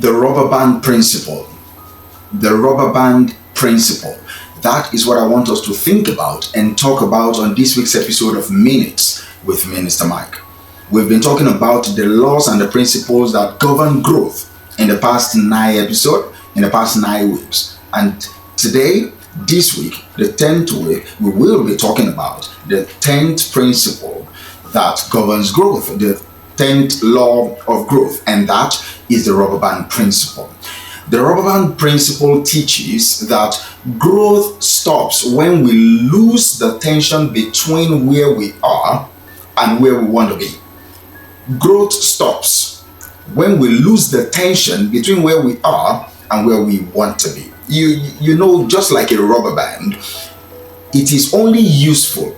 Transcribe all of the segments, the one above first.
The rubber band principle. The rubber band principle. That is what I want us to think about and talk about on this week's episode of Minutes with MinistaMike. We've been talking about the laws and the principles that govern growth in the past 9 episodes, in the past 9 weeks. And today, this week, the 10th week, we will be talking about the 10th principle that governs growth, the 10th law of growth, and that is the rubber band principle. The rubber band principle teaches that growth stops when we lose the tension between where we are and where we want to be. Growth stops when we lose the tension between where we are and where we want to be. You know, just like a rubber band, it is only useful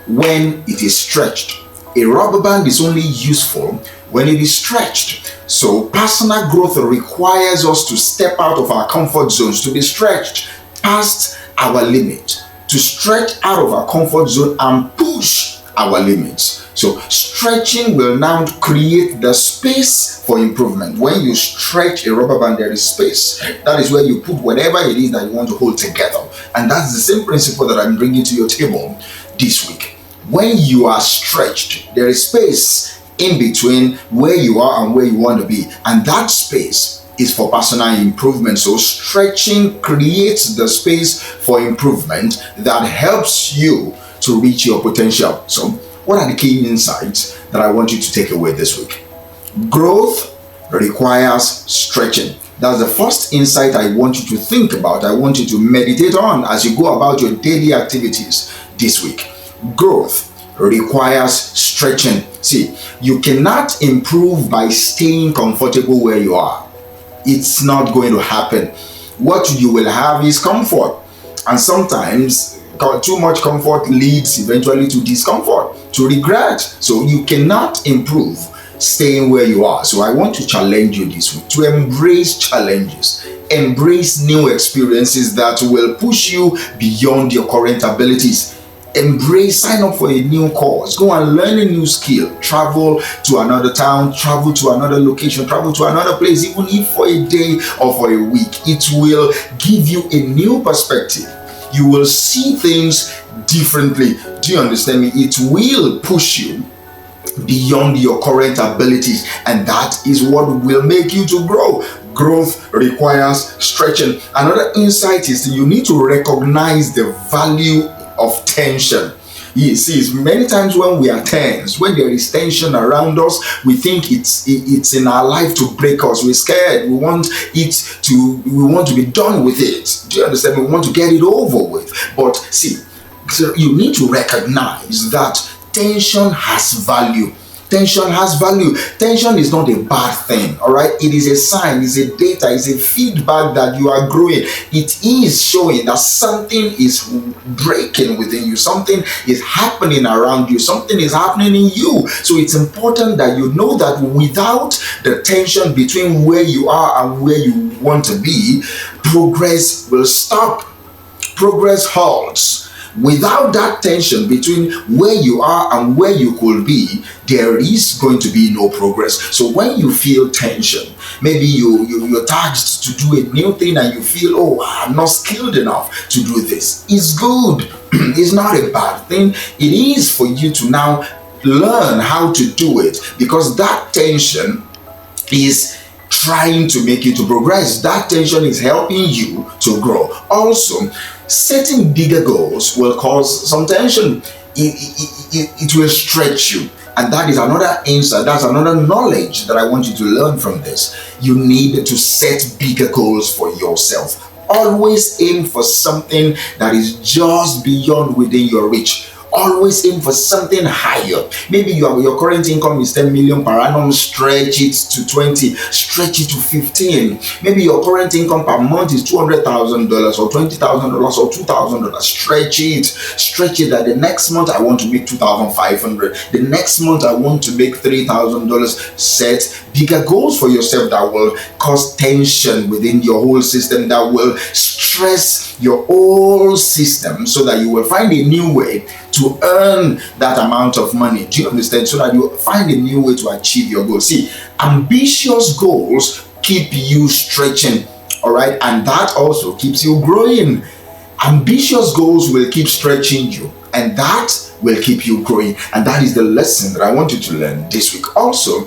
when it is stretched. A rubber band is only useful when it is stretched. So personal growth requires us to step out of our comfort zones, to be stretched past our limit, to stretch out of our comfort zone and push our limits. So stretching will now create the space for improvement. When you stretch a rubber band, there is space. That is where you put whatever it is that you want to hold together. And that's the same principle that I'm bringing to your table this week. When you are stretched, there is space in between where you are and where you want to be. And that space is for personal improvement. So stretching creates the space for improvement that helps you to reach your potential. So what are the key insights that I want you to take away this week? Growth requires stretching. That's the first insight I want you to think about. I want you to meditate on as you go about your daily activities this week. Growth requires stretching. See, you cannot improve by staying comfortable where you are. It's not going to happen. What you will have is comfort. And sometimes too much comfort leads eventually to discomfort, to regret. So you cannot improve staying where you are. So I want to challenge you this week to embrace challenges, embrace new experiences that will push you beyond your current abilities. Sign up for a new course, go and learn a new skill, travel to another town, travel to another location, travel to another place, even if for a day or for a week. It will give you a new perspective. You will see things differently. Do you understand me? It will push you beyond your current abilities, and that is what will make you to grow. Growth requires stretching. Another insight is that you need to recognize the value of tension. You see, many times when we are tense, when there is tension around us, we think it's in our life to break us. We're scared. We want to be done with it. Do you understand? We want to get it over with. But see, so you need to recognize that tension has value. Tension has value. Tension is not a bad thing, all right? It is a sign, it's a data, it's a feedback that you are growing. It is showing that something is breaking within you, something is happening around you, something is happening in you. So it's important that you know that without the tension between where you are and where you want to be, progress will stop. Progress halts. Without that tension between where you are and where you could be, there is going to be no progress. So when you feel tension, maybe you're tasked to do a new thing and you feel, oh, I'm not skilled enough to do this. It's good. It's not a bad thing. It is for you to now learn how to do it, because that tension is trying to make you to progress. That tension is helping you to grow. Also, setting bigger goals will cause some tension. It will stretch you. And that is another insight, that's another knowledge that I want you to learn from this. You need to set bigger goals for yourself. Always aim for something that is just beyond within your reach. Always aim for something higher. Maybe your current income is 10 million per annum, stretch it to 20, stretch it to 15. Maybe your current income per month is $200,000 or $20,000 or $2,000. Stretch it that the next month I want to make $2,500. The next month I want to make $3,000. Set bigger goals for yourself that will cause tension within your whole system, that will stress your whole system, so that you will find a new way to earn that amount of money. Do you understand? So that you find a new way to achieve your goals. See, ambitious goals keep you stretching. All right, and that also keeps you growing. Ambitious goals will keep stretching you, and that will keep you growing. And that is the lesson that I want you to learn this week. Also,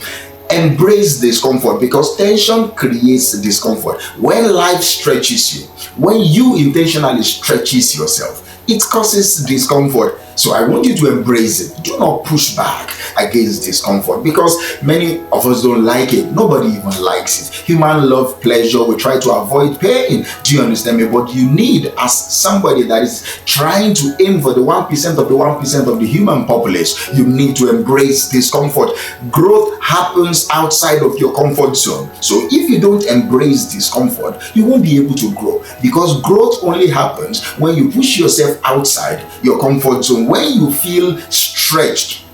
embrace discomfort, because tension creates discomfort. When life stretches you, when you intentionally stretches yourself, it causes discomfort. So I want you to embrace it. Do not push back against discomfort, because many of us don't like it. Nobody even likes it. Human love pleasure. We try to avoid pain. Do you understand me? But you need, as somebody that is trying to aim for the 1% of the 1% of the human populace, you need to embrace discomfort. Growth happens outside of your comfort zone. So if you don't embrace discomfort, you won't be able to grow, because growth only happens when you push yourself outside your comfort zone. When you feel stretched,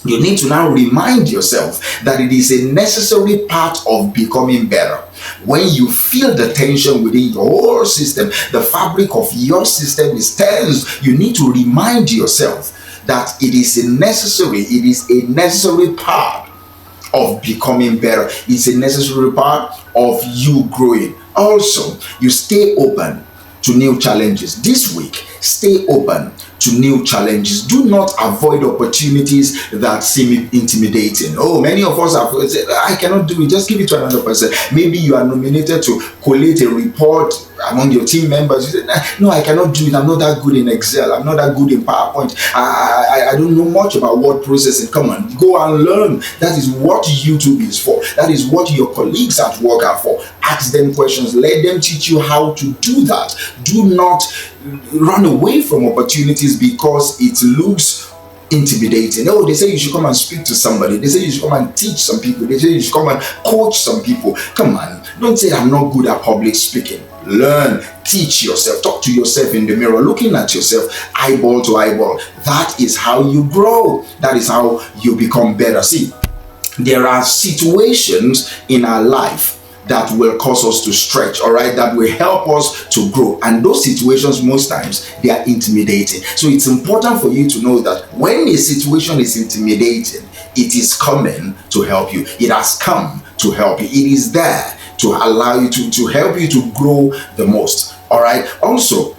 you need to now remind yourself that it is a necessary part of becoming better. When you feel the tension within your whole system, the fabric of your system is tense, you need to remind yourself that it is a necessary part of becoming better. It's a necessary part of you growing. Also, you stay open to new challenges. This week, stay open to new challenges. Do not avoid opportunities that seem intimidating. Oh, many of us have said, I cannot do it, just give it to another person. Maybe you are nominated to collate a report among your team members. You say, no, I cannot do it, I'm not that good in Excel, I'm not that good in PowerPoint, I don't know much about word processing. Come on, go and learn. That is what YouTube is for. That is what your colleagues at work are for. Ask them questions, let them teach you how to do that. Do not run away from opportunities because it looks intimidating. Oh, they say you should come and speak to somebody. They say you should come and teach some people. They say you should come and coach some people. Come on, don't say I'm not good at public speaking. Learn, teach yourself, talk to yourself in the mirror, looking at yourself eyeball to eyeball. That is how you grow. That is how you become better. See, there are situations in our life that will cause us to stretch, all right, that will help us to grow. And those situations, most times, they are intimidating. So it's important for you to know that when a situation is intimidating, it is coming to help you. It has come to help you. It is there to allow you to help you to grow the most, all right. Also,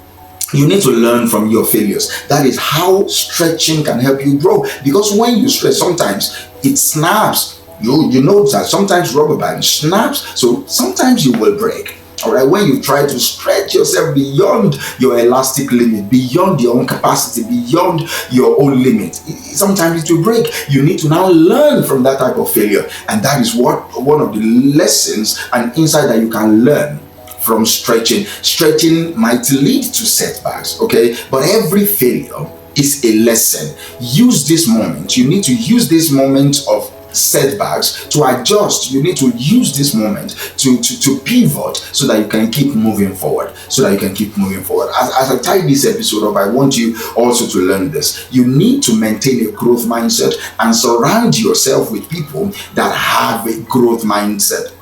you need to learn from your failures. That is how stretching can help you grow. Because when you stretch, sometimes it snaps. You know that sometimes rubber band snaps, so sometimes you will break. All right, when you try to stretch yourself beyond your elastic limit, beyond your own capacity, beyond your own limit, sometimes it will break. You need to now learn from that type of failure, and that is what one of the lessons and insight that you can learn from stretching. Stretching might lead to setbacks, okay, but every failure is a lesson. Use this moment. You need to use this moment of setbacks to adjust. You need to use this moment to pivot so that you can keep moving forward. As I tie this episode up, I want you also to learn this. You need to maintain a growth mindset and surround yourself with people that have a growth mindset.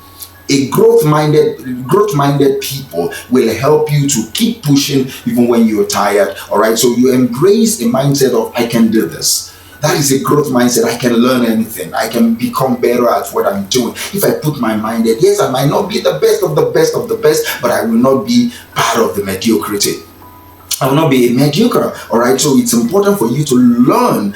A growth-minded people will help you to keep pushing even when you're tired. All right, so you embrace a mindset of I can do this. That is a growth mindset. I can learn anything. I can become better at what I'm doing. If I put my mind in, yes, I might not be the best of the best of the best, but I will not be part of the mediocrity. I will not be a mediocre. All right, so it's important for you to learn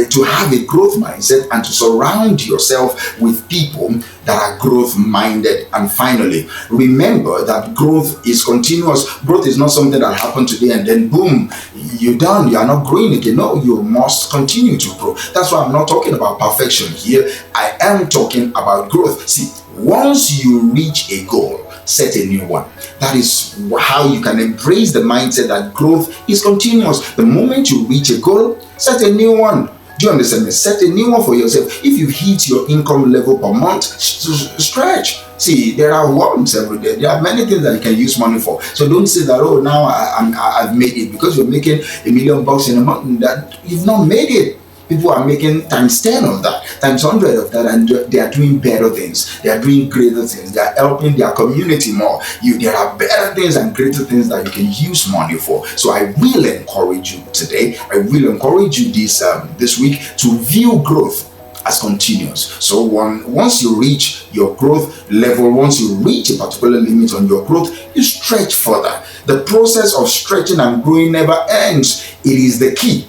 to have a growth mindset and to surround yourself with people that are growth minded. And finally, remember that growth is continuous. Growth is not something that happened today and then boom, you're done. You are not growing again. No, you must continue to grow. That's why I'm not talking about perfection here. I am talking about growth. See, once you reach a goal, set a new one. That is how you can embrace the mindset that growth is continuous. The moment you reach a goal, set a new one. Do you understand me? Set a new one for yourself. If you hit your income level per month, stretch. See, there are wants every day. There are many things that you can use money for. So don't say that, oh, now I've made it. Because you're making $1 million in a month, that you've not made it. People are making times 10 of that, times 100 of that, and they are doing better things. They are doing greater things. They are helping their community more. There are better things and greater things that you can use money for. So I will encourage you today. I will encourage you this week to view growth as continuous. So once you reach your growth level, once you reach a particular limit on your growth, you stretch further. The process of stretching and growing never ends. It is the key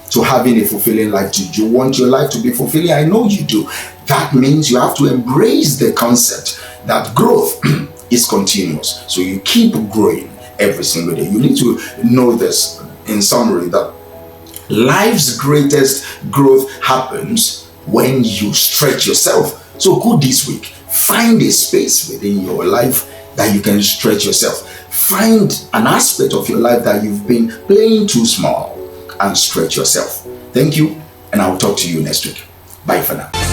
to having a fulfilling life. Do you want your life to be fulfilling? I know you do. That means you have to embrace the concept that growth is continuous. So you keep growing every single day. You need to know this in summary, that life's greatest growth happens when you stretch yourself. So go this week. Find a space within your life that you can stretch yourself. Find an aspect of your life that you've been playing too small and stretch yourself. Thank you, and I will talk to you next week. Bye for now.